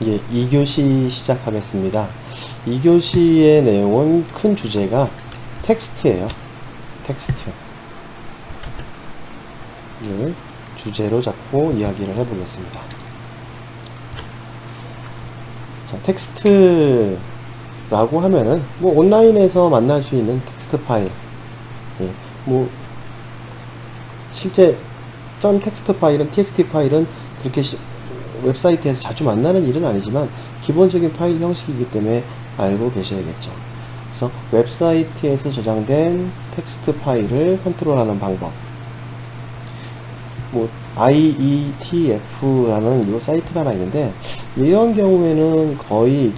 예, 2교시 시작하겠습니다. 2교시의 내용은 큰 주제가 텍스트예요. 텍스트를 주제로 잡고 이야기를 해보겠습니다. 자, 텍스트라고 하면은 뭐 온라인에서 만날 수 있는 텍스트 파일, 예, 뭐 실제 텍스트 파일은 txt 파일은 그렇게 웹사이트에서 자주 만나는 일은 아니지만 기본적인 파일 형식이기 때문에 알고 계셔야겠죠. 그래서 웹사이트에서 저장된 텍스트 파일을 컨트롤하는 방법, 뭐 IETF라는 요 사이트가 하나 있는데, 이런 경우에는 거의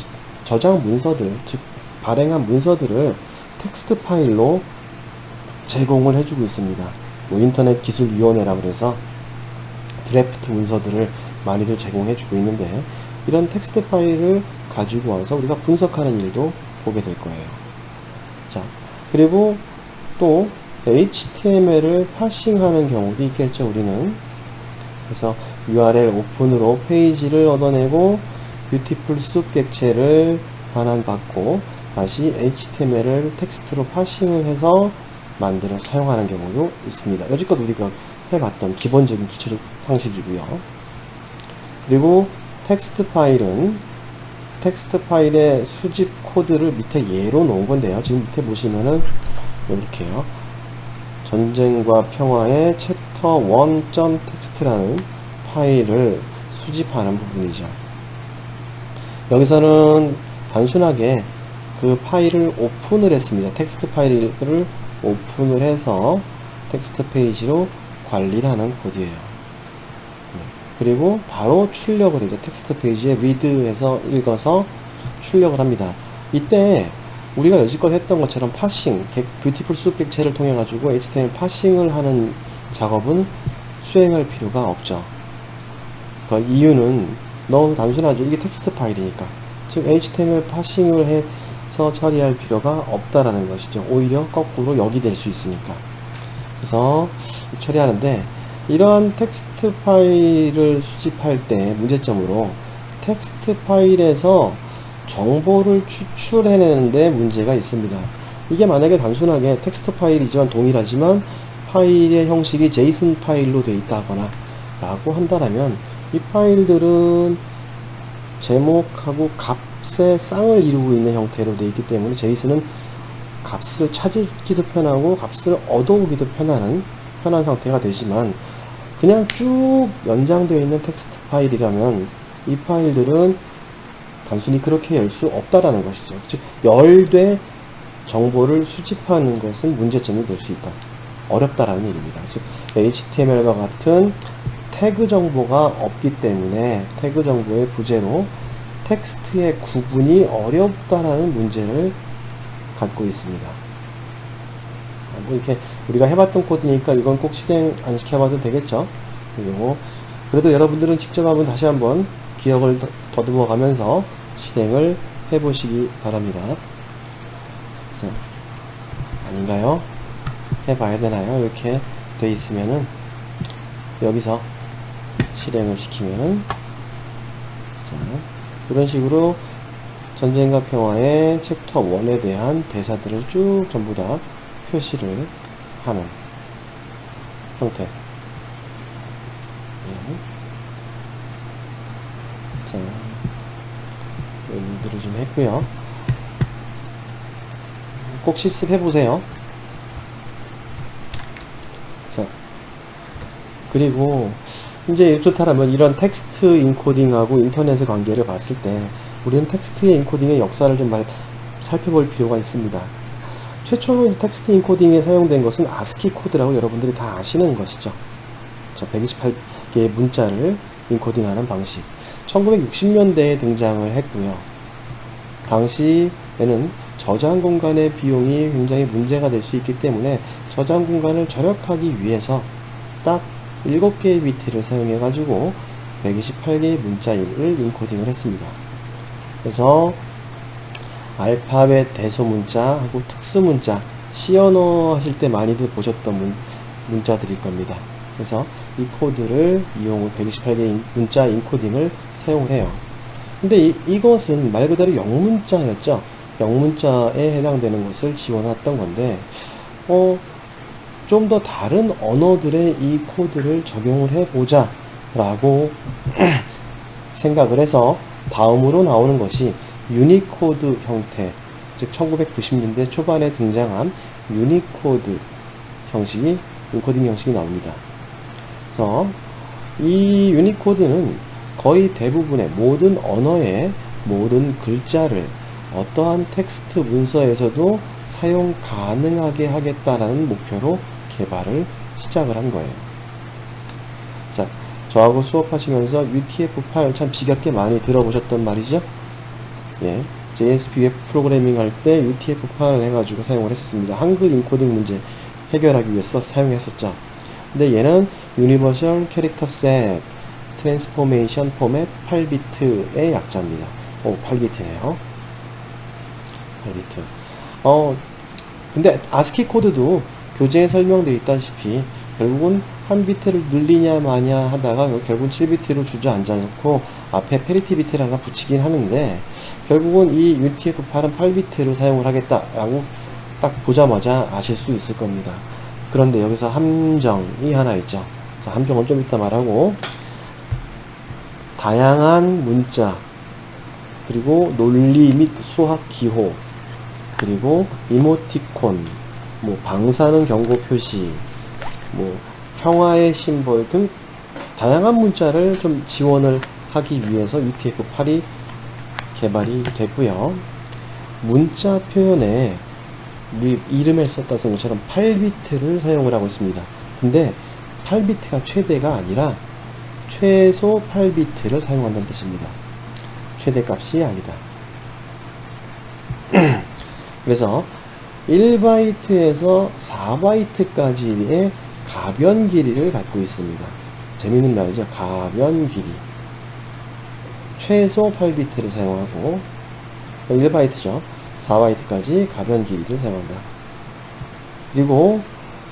저장 문서들, 즉 발행한 문서들을 텍스트 파일로 제공을 해주고 있습니다. 뭐 인터넷 기술위원회라 그래서 드래프트 문서들을 많이들 제공해주고 있는데, 이런 텍스트 파일을 가지고 와서 우리가 분석하는 일도 보게 될 거예요. 자, 그리고 또 HTML을 파싱하는 경우도 있겠죠, 우리는. 그래서 URL 오픈으로 페이지를 얻어내고 뷰티풀 숲 객체를 반환받고 다시 HTML을 텍스트로 파싱을 해서 만들어 사용하는 경우도 있습니다. 여지껏 우리가 해봤던 기본적인 기초적 상식이고요. 그리고 텍스트 파일은 텍스트 파일의 수집 코드를 밑에 예로 놓은 건데요. 지금 밑에 보시면은 이렇게요. 전쟁과 평화의 챕터 1.txt라는 파일을 수집하는 부분이죠. 여기서는 단순하게 그 파일을 오픈을 했습니다. 텍스트 파일을 오픈을 해서 텍스트 페이지로 관리를 하는 코드예요. 그리고 바로 출력을 해서 텍스트 페이지에 read해서 읽어서 출력을 합니다. 이때 우리가 여지껏 했던 것처럼 파싱, 뷰티풀 숲 객체를 통해 가지고 HTML 파싱을 하는 작업은 수행할 필요가 없죠. 그러니까 이유는 너무 단순하죠. 이게 텍스트 파일이니까. 즉 HTML 파싱을 해서 처리할 필요가 없다라는 것이죠. 오히려 거꾸로 역이 될 수 있으니까. 그래서 처리하는데, 이러한 텍스트 파일을 수집할 때 문제점으로 텍스트 파일에서 정보를 추출해내는데 문제가 있습니다. 이게 만약에 단순하게 텍스트 파일이지만 동일하지만 파일의 형식이 JSON 파일로 되어 있다거나 라고 한다면, 이 파일들은 제목하고 값의 쌍을 이루고 있는 형태로 되어 있기 때문에 JSON은 값을 찾기도 편하고 값을 얻어오기도 편한 상태가 되지만, 그냥 쭉 연장되어 있는 텍스트 파일이라면 이 파일들은 단순히 그렇게 열 수 없다라는 것이죠. 즉 열되 정보를 수집하는 것은 문제점이 될 수 있다, 어렵다라는 얘기입니다. 즉 HTML과 같은 태그 정보가 없기 때문에 태그 정보의 부재로 텍스트의 구분이 어렵다라는 문제를 갖고 있습니다. 뭐 이렇게 우리가 해봤던 코드니까 이건 꼭 실행 안 시켜봐도 되겠죠. 그리고 그래도 여러분들은 직접 다시 한번 기억을 더듬어 가면서 실행을 해보시기 바랍니다. 자, 아닌가요? 해봐야 되나요? 이렇게 돼 있으면은 여기서 실행을 시키면은, 자, 이런 식으로 전쟁과 평화의 챕터 1에 대한 대사들을 쭉 전부 다 표시를 하는 형태. 자, 여기들을 좀 했고요. 꼭 실습해 보세요. 자, 그리고 이제 그렇다면 이런 텍스트 인코딩하고 인터넷의 관계를 봤을 때 우리는 텍스트의 인코딩의 역사를 좀 살펴볼 필요가 있습니다. 최초로 텍스트 인코딩에 사용된 것은 아스키 코드라고 여러분들이 다 아시는 것이죠. 128개의 문자를 인코딩하는 방식. 1960년대에 등장을 했고요. 당시에는 저장 공간의 비용이 굉장히 문제가 될 수 있기 때문에 저장 공간을 절약하기 위해서 딱 7개의 비트를 사용해 가지고 128개의 문자를 인코딩을 했습니다. 그래서 알파벳 대소문자하고 특수문자, C언어 하실 때 많이들 보셨던 문자들일 겁니다. 그래서 이 코드를 이용을 128개의 문자 인코딩을 사용을 해요. 근데 이것은 말 그대로 영문자였죠. 영문자에 해당되는 것을 지원했던 건데, 좀 더 다른 언어들의 이 코드를 적용을 해보자 라고 생각을 해서 다음으로 나오는 것이 유니코드 형태, 즉 1990년대 초반에 등장한 유니코드 형식이, 인코딩 형식이 나옵니다. 그래서 이 유니코드는 거의 대부분의 모든 언어의 모든 글자를 어떠한 텍스트 문서에서도 사용 가능하게 하겠다라는 목표로 개발을 시작을 한 거예요. 자, 저하고 수업하시면서 UTF-8 참 지겹게 많이 들어보셨던 말이죠. 예, JSP 웹 프로그래밍 할 때 UTF-8 해가지고 사용을 했었습니다. 한글 인코딩 문제 해결하기 위해서 사용했었죠. 근데 얘는 Universal Character Set Transformation Format 8비트의 약자입니다. 8비트네요. 8비트. 근데 ASCII 코드도 교재에 설명되어 있다시피 결국은 한 비트를 늘리냐 마냐 하다가 결국은 7비트로 주저앉아놓고 앞에 페리티 비트를 하나 붙이긴 하는데, 결국은 이 UTF-8은 8비트를 사용을 하겠다라고 딱 보자마자 아실 수 있을 겁니다. 그런데 여기서 함정이 하나 있죠. 자, 함정은 좀 이따 말하고, 다양한 문자, 그리고 논리 및 수학 기호, 그리고 이모티콘, 방사능 경고 표시, 평화의 심볼 등 다양한 문자를 좀 지원을 하기 위해서 UTF-8이 개발이 됐고요. 문자 표현에 우리 이름에 썼다 쓴 것처럼 8비트를 사용을 하고 있습니다. 근데 8비트가 최대가 아니라 최소 8비트를 사용한다는 뜻입니다. 최대값이 아니다. 그래서 1바이트에서 4바이트까지의 가변 길이를 갖고 있습니다. 재밌는 말이죠. 가변 길이. 최소 8비트를 사용하고, 1바이트죠. 4바이트까지 가변 길이를 사용한다. 그리고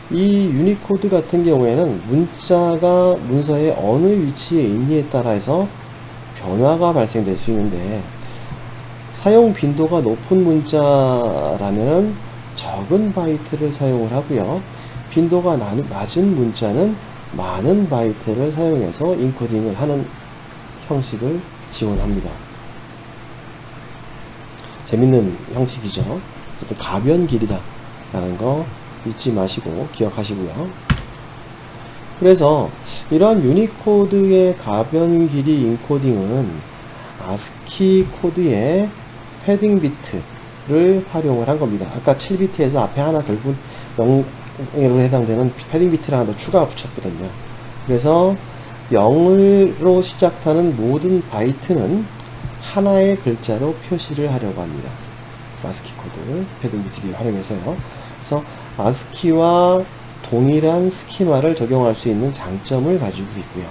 이 유니코드 같은 경우에는 문자가 문서의 어느 위치에 있느냐에 따라서 변화가 발생될 수 있는데, 사용 빈도가 높은 문자라면 적은 바이트를 사용을 하고요. 빈도가 낮은 문자는 많은 바이트를 사용해서 인코딩을 하는 형식을 지원합니다. 재밌는 형식이죠. 어쨌든 가변 길이다 라는 거 잊지 마시고 기억하시고요. 그래서 이러한 유니코드의 가변 길이 인코딩은 ASCII 코드의 패딩 비트를 활용을 한 겁니다. 아까 7비트에서 앞에 하나 결국 0으로 해당되는 패딩 비트를 하나 더 추가 붙였거든요. 그래서 0으로 시작하는 모든 바이트는 하나의 글자로 표시를 하려고 합니다. ASCII 코드 패딩 비트를 활용해서요. 그래서 ASCII와 동일한 스키마를 적용할 수 있는 장점을 가지고 있고요.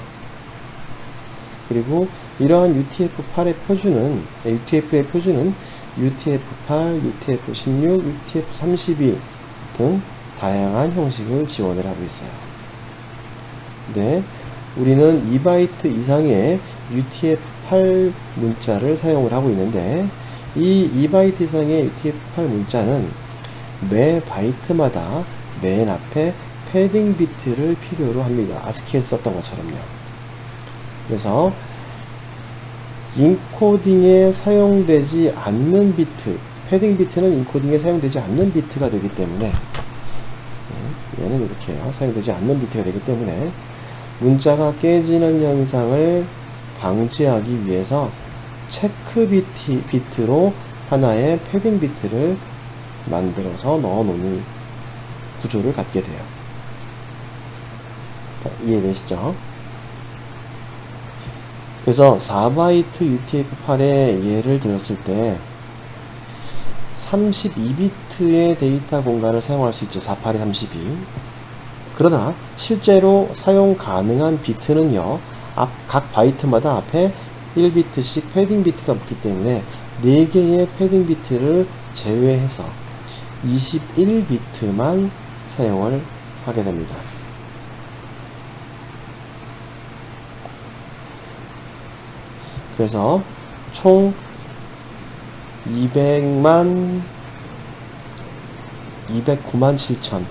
그리고 이러한 UTF-8의 표준은, UTF의 표준은 UTF-8, UTF-16, UTF-32 등 다양한 형식을 지원을 하고 있어요. 네, 우리는 2바이트 이상의 UTF-8 문자를 사용을 하고 있는데, 이 2바이트 이상의 UTF-8 문자는 매 바이트마다 맨 앞에 패딩 비트를 필요로 합니다. ASCII에 썼던 것처럼요. 그래서 인코딩에 사용되지 않는 비트, 패딩 비트는 인코딩에 사용되지 않는 비트가 되기 때문에, 얘는 이렇게요. 사용되지 않는 비트가 되기 때문에 문자가 깨지는 현상을 방지하기 위해서 체크 비트로 하나의 패딩 비트를 만들어서 넣어놓는 구조를 갖게 돼요. 이해되시죠? 그래서 4바이트 UTF-8의 예를 들었을 때 32비트의 데이터 공간을 사용할 수 있죠. 48에 32. 그러나 실제로 사용 가능한 비트는요, 각 바이트마다 앞에 1비트씩 패딩 비트가 붙기 때문에 4개의 패딩 비트를 제외해서 21비트만 사용을 하게 됩니다. 그래서 총 209만 7천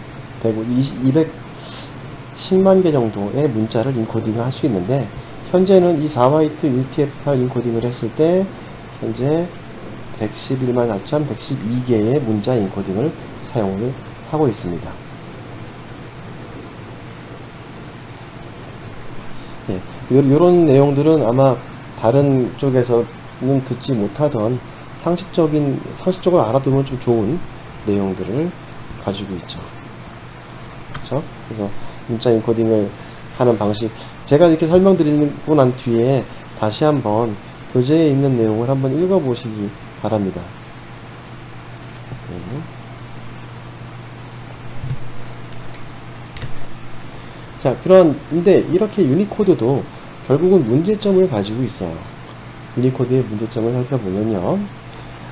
210만 개 정도의 문자를 인코딩을 할 수 있는데, 현재는 이 4바이트 UTF-8 인코딩을 했을 때 현재 111만 4,112개의 문자 인코딩을 사용을 하고 있습니다. 예, 요런 내용들은 아마 다른 쪽에서는 듣지 못하던 상식적으로 알아두면 좀 좋은 내용들을 가지고 있죠. 그렇죠? 그래서 문자 인코딩을 하는 방식, 제가 이렇게 설명드리고 난 뒤에 다시 한번 교재에 있는 내용을 한번 읽어보시기 바랍니다. 자, 그런데 이렇게 유니코드도 결국은 문제점을 가지고 있어요. 유니코드의 문제점을 살펴보면요,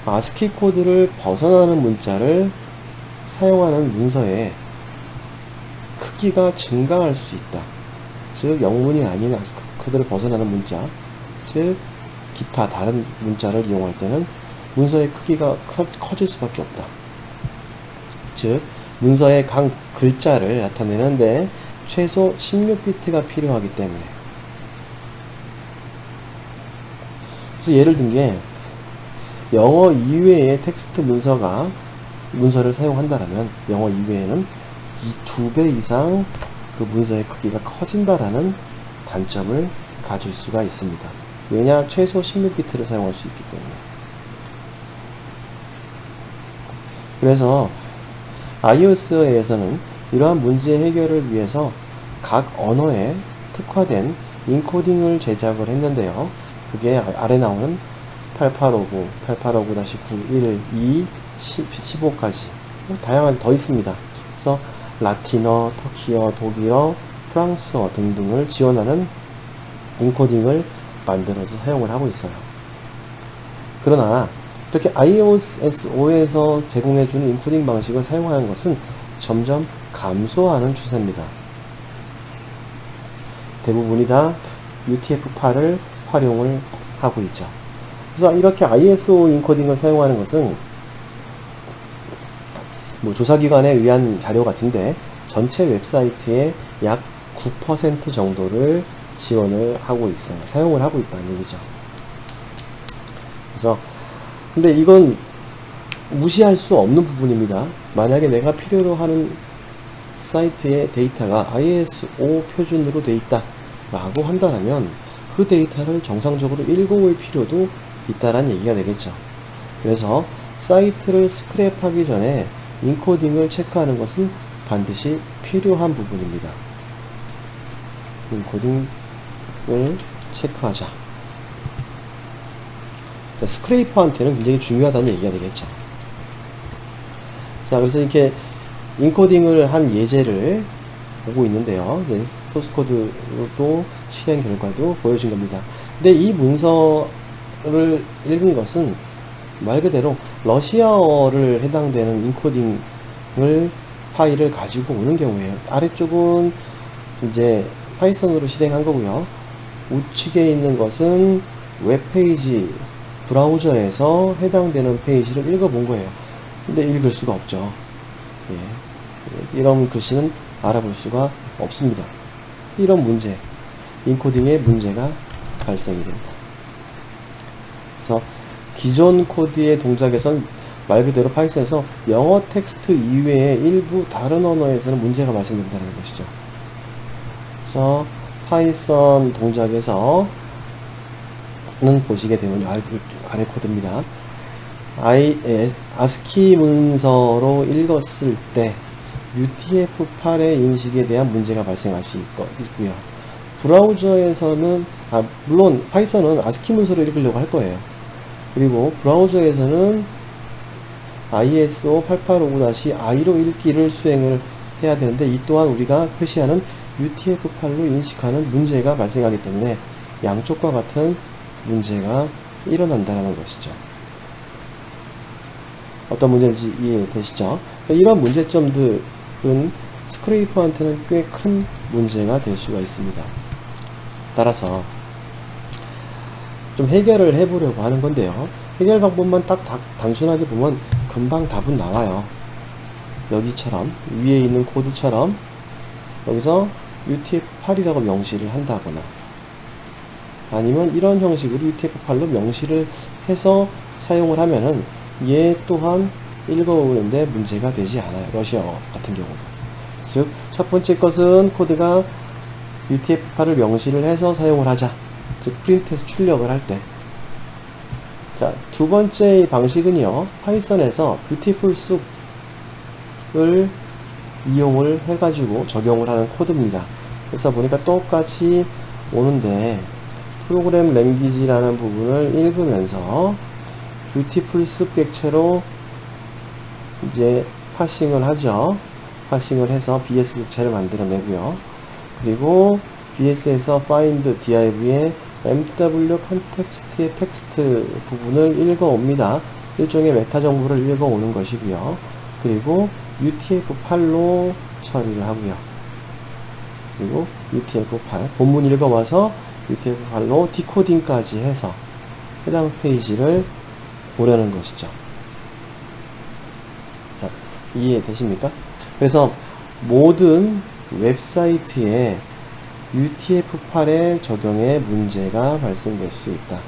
아스키 코드를 벗어나는 문자를 사용하는 문서의 크기가 증가할 수 있다. 즉, 영문이 아닌 아스키 코드를 벗어나는 문자, 즉 기타 다른 문자를 이용할 때는 문서의 크기가 커질 수밖에 없다. 즉, 문서의 각 글자를 나타내는데 최소 16비트가 필요하기 때문에. 그래서 예를 든 게, 영어 이외의 텍스트 문서를 사용한다라면 영어 이외에는 이 2배 이상 그 문서의 크기가 커진다라는 단점을 가질 수가 있습니다. 왜냐? 최소 16비트를 사용할 수 있기 때문에. 그래서 iOS에서는 이러한 문제 해결을 위해서 각 언어에 특화된 인코딩을 제작을 했는데요. 그게 아래 나오는 8859, 8859-9, 1, 2, 15까지 다양하게 더 있습니다. 그래서 라틴어, 터키어, 독일어, 프랑스어 등등을 지원하는 인코딩을 만들어서 사용을 하고 있어요. 그러나 이렇게 iOS5에서 제공해주는 인코딩 방식을 사용하는 것은 점점 감소하는 추세입니다. 대부분이 다 UTF-8을 활용을 하고 있죠. 그래서 이렇게 ISO 인코딩을 사용하는 것은 조사기관에 의한 자료 같은데 전체 웹사이트의 약 9% 정도를 지원을 하고 있어요. 사용을 하고 있다는 얘기죠. 그래서 근데 이건 무시할 수 없는 부분입니다. 만약에 내가 필요로 하는 사이트의 데이터가 ISO 표준으로 되어 있다 라고 한다면 그 데이터를 정상적으로 읽어올 필요도 있다라는 얘기가 되겠죠. 그래서 사이트를 스크랩하기 전에 인코딩을 체크하는 것은 반드시 필요한 부분입니다. 인코딩을 체크하자. 스크레이퍼한테는 굉장히 중요하다는 얘기가 되겠죠. 자, 그래서 이렇게 인코딩을 한 예제를 보고 있는데요. 소스코드도 실행 결과도 보여준 겁니다. 근데 이 문서를 읽은 것은 말 그대로 러시아어를 해당되는 인코딩을 파일을 가지고 오는 경우에요. 아래쪽은 이제 파이썬으로 실행한 거고요. 우측에 있는 것은 웹페이지 브라우저에서 해당되는 페이지를 읽어본 거예요. 근데 읽을 수가 없죠. 예. 이런 글씨는 알아볼 수가 없습니다. 이런 문제, 인코딩의 문제가 발생이 됩니다. 그래서 기존 코드의 동작에선 말 그대로 파이썬에서 영어 텍스트 이외의 일부 다른 언어에서는 문제가 발생된다는 것이죠. 그래서 파이썬 동작에서는 보시게 되면 아래 코드입니다. ASCII 문서로 읽었을 때 UTF-8의 인식에 대한 문제가 발생할 수 있고요. 브라우저에서는 물론 파이썬은 ASCII 문서로 읽으려고 할 거예요. 그리고 브라우저에서는 ISO 8859-I로 읽기를 수행을 해야 되는데 이 또한 우리가 표시하는 UTF-8로 인식하는 문제가 발생하기 때문에 양쪽과 같은 문제가 일어난다는 것이죠. 어떤 문제인지 이해되시죠? 이런 문제점들은 스크레이퍼한테는 꽤 큰 문제가 될 수가 있습니다. 따라서 좀 해결을 해보려고 하는 건데요. 해결 방법만 딱 단순하게 보면 금방 답은 나와요. 여기처럼 위에 있는 코드처럼 여기서 UTF-8이라고 명시를 한다거나 아니면 이런 형식으로 UTF-8로 명시를 해서 사용을 하면은 얘 또한 읽어오는데 문제가 되지 않아요. 러시아어 같은 경우도. 즉, 첫 번째 것은 코드가 UTF-8을 명시를 해서 사용을 하자. 즉, 프린트해서 출력을 할 때. 자, 두 번째 방식은요, 파이썬에서 뷰티풀 숲을 이용을 해가지고 적용을 하는 코드입니다. 그래서 보니까 똑같이 오는데, 프로그램 랭귀지라는 부분을 읽으면서 뷰티풀 숲 객체로 이제 파싱을 하죠. 파싱을 해서 BS 객체를 만들어내고요. 그리고 BS에서 find div의 MW 컨텍스트의 텍스트 부분을 읽어옵니다. 일종의 메타 정보를 읽어오는 것이고요. 그리고 UTF-8로 처리를 하고요. 그리고 UTF-8 본문 읽어와서 UTF-8로 디코딩까지 해서 해당 페이지를 보려는 것이죠. 자, 이해되십니까? 그래서 모든 웹사이트에 UTF-8의 적용에 문제가 발생될 수 있다.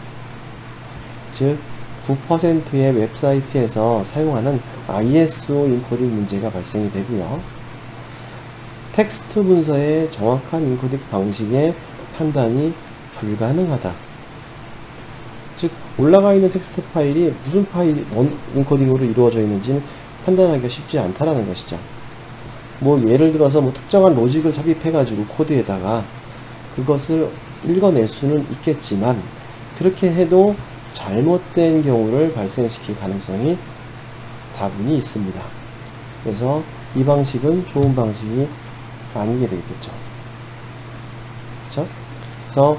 즉 9%의 웹사이트에서 사용하는 ISO 인코딩 문제가 발생이 되고요. 텍스트 문서의 정확한 인코딩 방식의 판단이 불가능하다. 즉 올라가 있는 텍스트 파일이 무슨 파일 인코딩으로 이루어져 있는지는 판단하기가 쉽지 않다라는 것이죠. 뭐 예를 들어서 뭐 특정한 로직을 삽입해 가지고 코드에다가 그것을 읽어낼 수는 있겠지만 그렇게 해도 잘못된 경우를 발생시킬 가능성이 다분히 있습니다. 그래서 이 방식은 좋은 방식이 아니게 되겠죠. 그렇죠? 그래서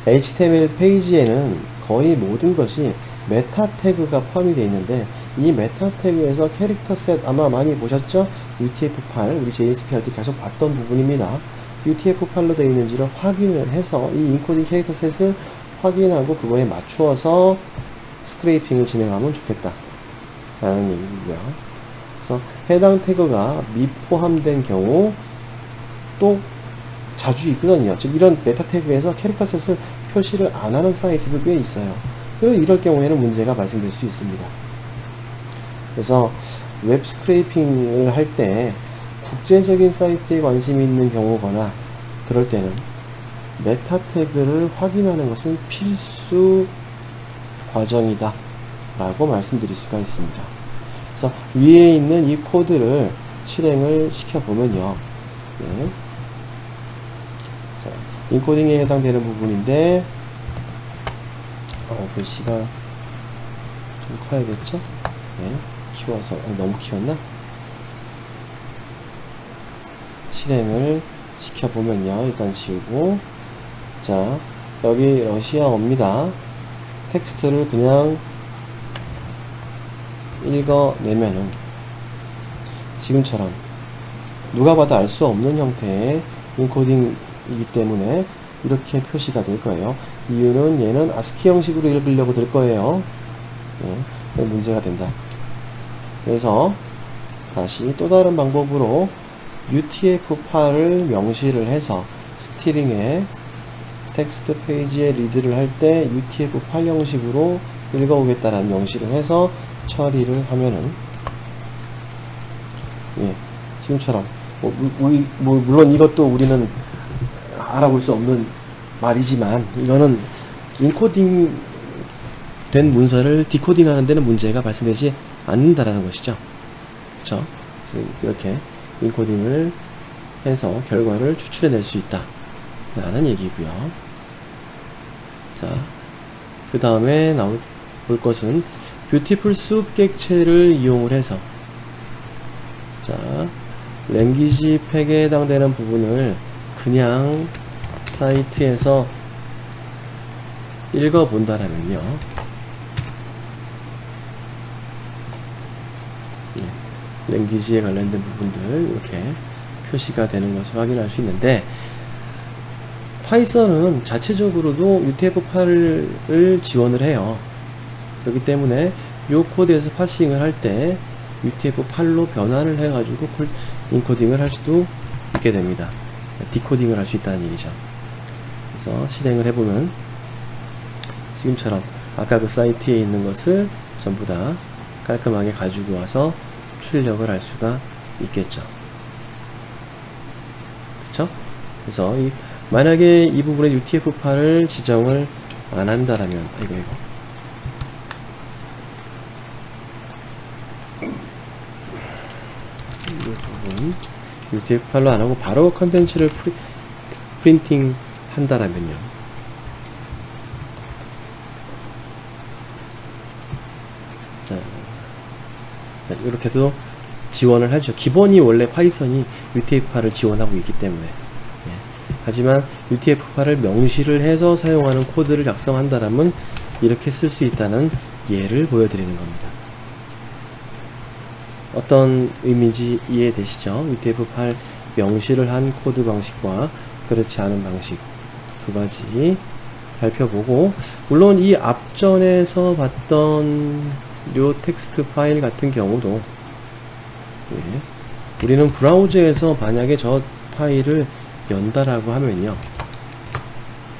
HTML 페이지에는 거의 모든 것이 메타 태그가 포함이 되어 있는데 이 메타 태그에서 캐릭터 셋 아마 많이 보셨죠? UTF-8 우리 JSP 할 때 계속 봤던 부분입니다. UTF-8로 되어 있는지를 확인을 해서 이 인코딩 캐릭터 셋을 확인하고 그거에 맞추어서 스크레이핑을 진행하면 좋겠다 라는 얘기고요. 그래서 해당 태그가 미포함된 경우 또 자주 있거든요. 즉 이런 메타 태그에서 캐릭터 셋을 표시를 안 하는 사이트도 꽤 있어요. 그리고 이럴 경우에는 문제가 발생될 수 있습니다. 그래서 웹 스크레이핑을 할 때 국제적인 사이트에 관심이 있는 경우거나 그럴 때는 메타 태그를 확인하는 것은 필수 과정이다 라고 말씀드릴 수가 있습니다. 그래서 위에 있는 이 코드를 실행을 시켜보면요. 네. 자, 인코딩에 해당되는 부분인데 글씨가 좀 커야겠죠? 네. 키워서 너무 키웠나? 실행을 시켜보면요. 일단 지우고 자 여기 러시아어입니다. 텍스트를 그냥 읽어내면은 지금처럼 누가 봐도 알 수 없는 형태의 인코딩이기 때문에 이렇게 표시가 될 거예요. 이유는 얘는 ASCII 형식으로 읽으려고 될 거예요. 네, 문제가 된다. 그래서 다시 또 다른 방법으로 UTF-8을 명시를 해서 스트링에 텍스트 페이지에 리드를 할 때 UTF-8 형식으로 읽어오겠다라는 명시를 해서 처리를 하면은 예, 지금처럼 물론 이것도 우리는 알아볼 수 없는 말이지만 이거는 인코딩 된 문서를 디코딩 하는 데는 문제가 발생되지 않는다라는 것이죠. 그렇죠? 이렇게 인코딩을 해서 결과를 추출해낼 수 있다 라는 얘기고요. 자, 그 다음에 볼 것은 뷰티풀 숲 객체를 이용을 해서 자, 랭귀지 팩에 해당되는 부분을 그냥 사이트에서 읽어본다라면요. 랭귀지에 관련된 부분들 이렇게 표시가 되는 것을 확인할 수 있는데 파이썬은 자체적으로도 UTF-8을 지원을 해요. 그렇기 때문에 이 코드에서 파싱을 할 때 UTF-8로 변환을 해가지고 인코딩을 할 수도 있게 됩니다. 디코딩을 할 수 있다는 얘기죠. 그래서 실행을 해보면 지금처럼 아까 그 사이트에 있는 것을 전부 다 깔끔하게 가지고 와서 출력을 할 수가 있겠죠. 그쵸? 그래서 만약에 이 부분에 UTF-8을 지정을 안 한다라면, 이거 이 부분 UTF-8로 안 하고 바로 컨텐츠를 프린팅 한다라면요. 자, 이렇게도 지원을 하죠. 기본이 원래 파이썬이 UTF-8을 지원하고 있기 때문에. 하지만 UTF-8을 명시를 해서 사용하는 코드를 작성한다라면 이렇게 쓸 수 있다는 예를 보여드리는 겁니다. 어떤 의미인지 이해되시죠? UTF-8 명시를 한 코드 방식과 그렇지 않은 방식 두 가지 살펴보고, 물론 이 앞전에서 봤던 요 텍스트 파일 같은 경우도 우리는 브라우저에서 만약에 저 파일을 연다라고 하면요,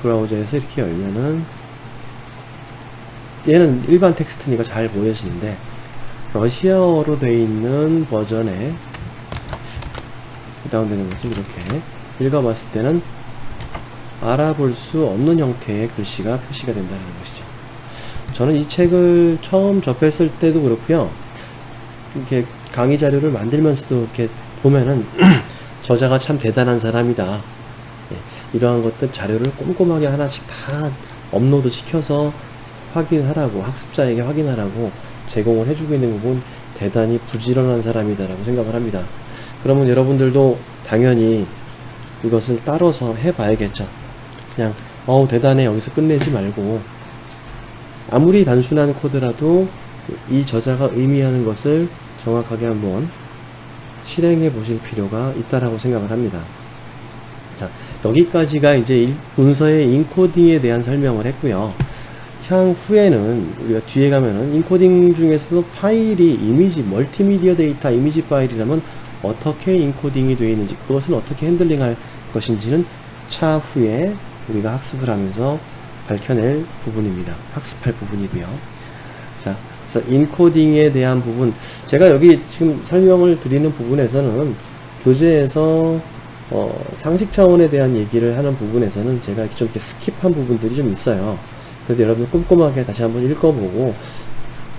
브라우저에서 이렇게 열면은 얘는 일반 텍스트니까 잘 보여지는데 러시아어로 되어 있는 버전에 다운되는 것을 이렇게 읽어봤을 때는 알아볼 수 없는 형태의 글씨가 표시가 된다는 것이죠. 저는 이 책을 처음 접했을 때도 그렇고요, 이렇게 강의 자료를 만들면서도 이렇게 보면은 저자가 참 대단한 사람이다, 이러한 것들 자료를 꼼꼼하게 하나씩 다 업로드 시켜서 확인하라고, 학습자에게 확인하라고 제공을 해주고 있는 부분 대단히 부지런한 사람이다라고 생각을 합니다. 그러면 여러분들도 당연히 이것을 따라서 해봐야겠죠. 그냥 대단해 여기서 끝내지 말고 아무리 단순한 코드라도 이 저자가 의미하는 것을 정확하게 한번 실행해 보실 필요가 있다라고 생각을 합니다. 자, 여기까지가 이제 문서의 인코딩에 대한 설명을 했고요. 향후에는 우리가 뒤에 가면은 인코딩 중에서도 파일이 이미지, 멀티미디어 데이터 이미지 파일이라면 어떻게 인코딩이 되어 있는지, 그것은 어떻게 핸들링할 것인지는 차후에 우리가 학습을 하면서 밝혀낼 부분입니다. 학습할 부분이고요. 자, 그래서 인코딩에 대한 부분, 제가 여기 지금 설명을 드리는 부분에서는 교재에서 상식 차원에 대한 얘기를 하는 부분에서는 제가 좀 이렇게 스킵한 부분들이 좀 있어요. 그래도 여러분 꼼꼼하게 다시 한번 읽어보고,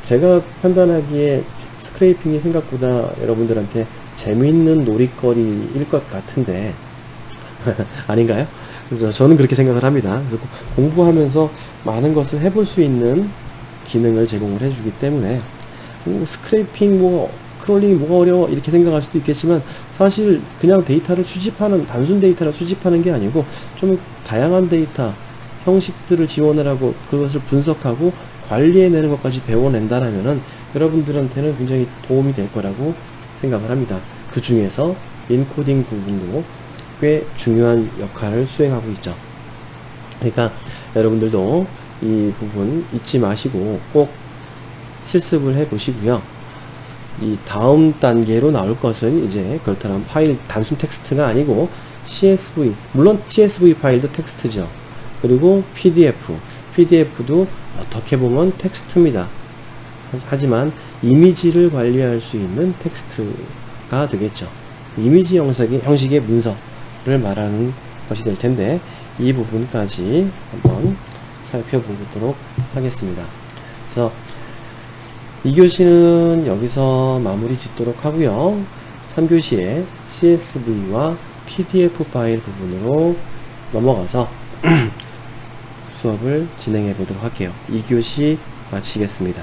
제가 판단하기에 스크레이핑이 생각보다 여러분들한테 재미있는 놀이거리일 것 같은데 아닌가요? 그래서 저는 그렇게 생각을 합니다. 그래서 공부하면서 많은 것을 해볼 수 있는 기능을 제공을 해주기 때문에 스크래핑 크롤링이 뭐가 어려워 이렇게 생각할 수도 있겠지만, 사실 그냥 데이터를 수집하는, 단순 데이터를 수집하는 게 아니고 좀 다양한 데이터 형식들을 지원을 하고 그것을 분석하고 관리해내는 것까지 배워낸다라면은 여러분들한테는 굉장히 도움이 될 거라고 생각을 합니다. 그 중에서 인코딩 부분도 꽤 중요한 역할을 수행하고 있죠. 그러니까 여러분들도 이 부분 잊지 마시고 꼭 실습을 해 보시고요. 이 다음 단계로 나올 것은 이제 그렇다면 파일 단순 텍스트가 아니고 CSV, 물론 CSV 파일도 텍스트죠. 그리고 PDF도 어떻게 보면 텍스트입니다. 하지만 이미지를 관리할 수 있는 텍스트가 되겠죠. 이미지 형식의 문서를 말하는 것이 될 텐데, 이 부분까지 한번 살펴보도록 하겠습니다. 그래서 2교시는 여기서 마무리 짓도록 하고요. 3교시에 CSV와 PDF 파일 부분으로 넘어가서 수업을 진행해 보도록 할게요. 2교시 마치겠습니다.